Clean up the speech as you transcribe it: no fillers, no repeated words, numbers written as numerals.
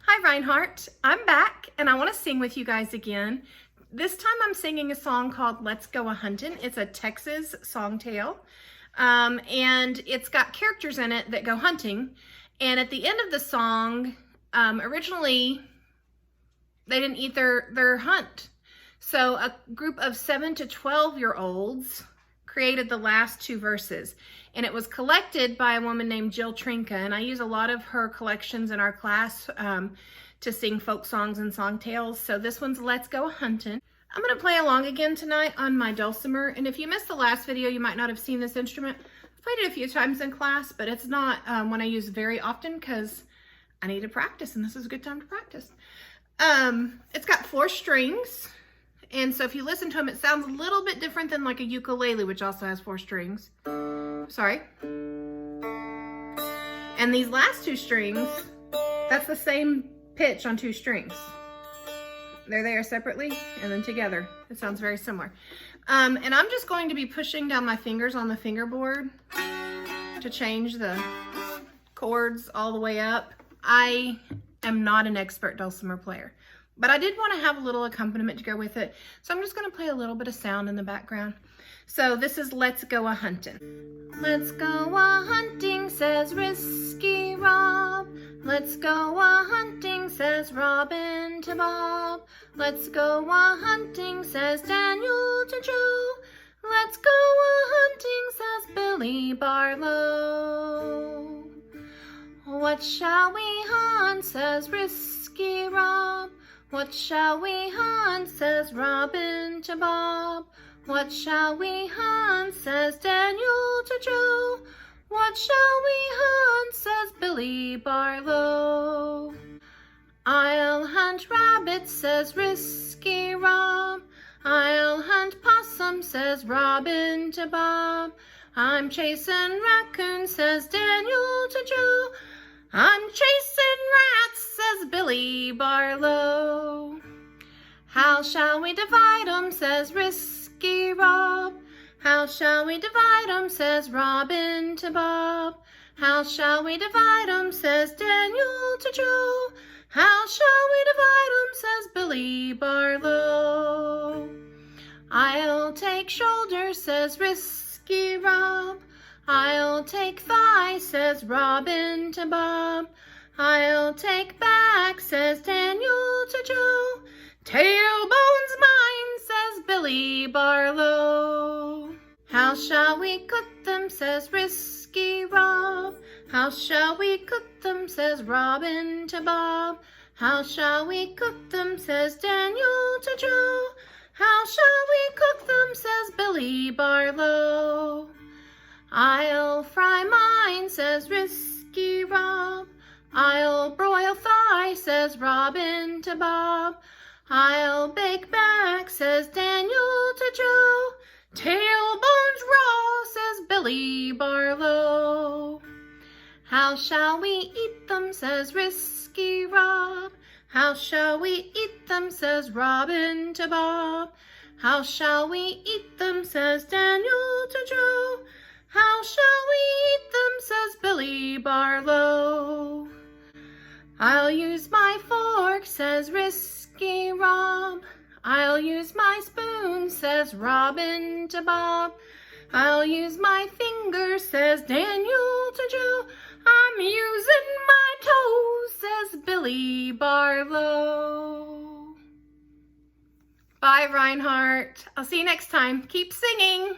Hi Reinhardt, I'm back and I want to sing with you guys again. This time I'm singing a song called Let's Go A Huntin'. It's a Texas song tale and it's got characters in it that go hunting, and at the end of the song, originally they didn't eat their hunt. So a group of 7 to 12-year-olds created the last two verses, and it was collected by a woman named Jill Trinka, and I use a lot of her collections in our class to sing folk songs and song tales. So this one's Let's Go A Huntin'. I'm going to play along again tonight on my dulcimer, and if you missed the last video, you might not have seen this instrument. I've played it a few times in class, but it's not one I use very often because I need to practice, and this is a good time to practice. It's got 4 strings. And so if you listen to them, it sounds a little bit different than like a ukulele, which also has 4 strings. Sorry. And these last 2 strings, that's the same pitch on 2 strings. They're there separately and then together. It sounds very similar. And I'm just going to be pushing down my fingers on the fingerboard to change the chords all the way up. I am not an expert dulcimer player, but I did want to have a little accompaniment to go with it. So I'm just going to play a little bit of sound in the background. So this is Let's Go A Huntin'. Let's go a hunting, says Risky Rob. Let's go a hunting, says Robin to Bob. Let's go a hunting, says Daniel to Joe. Let's go a hunting, says Billy Barlow. What shall we hunt, says Risky Rob. What shall we hunt, says Robin to Bob. What shall we hunt, says Daniel to Joe. What shall we hunt, says Billy Barlow. I'll hunt rabbit, says Risky Rob. I'll hunt possum, says Robin to Bob. I'm chasing raccoon, says Daniel to Joe. I'm chasing rats, says Billy Barlow. How shall we divide 'em, says Risky Rob. How shall we divide 'em, says Robin to Bob. How shall we divide 'em, says Daniel to Joe. How shall we divide 'em, says Billy Barlow. I'll take shoulder, says Risky Rob. I'll take thigh, says Robin to Bob. I'll take back, says Daniel to Joe. Tailbone's mine, says Billy Barlow. How shall we cook them, says Risky Rob. How shall we cook them, says Robin to Bob. How shall we cook them, says Daniel to Joe. How shall we cook them, says Billy Barlow. I'll fry mine, says Risky Rob. I'll broil thigh, says Robin to Bob. I'll bake back, says Daniel to Joe. Tailbones raw, says Billy Barlow. How shall we eat them, says Risky Rob. How shall we eat them, says Robin to Bob. How shall we eat them, says Daniel to Joe. How shall we eat them, says Billy Barlow. I'll use my fork, says Risky Rob. I'll use my spoon, says Robin to Bob. I'll use my finger, says Daniel to Joe. I'm using my toes, says Billy Barlow. Bye, Reinhardt. I'll see you next time. Keep singing.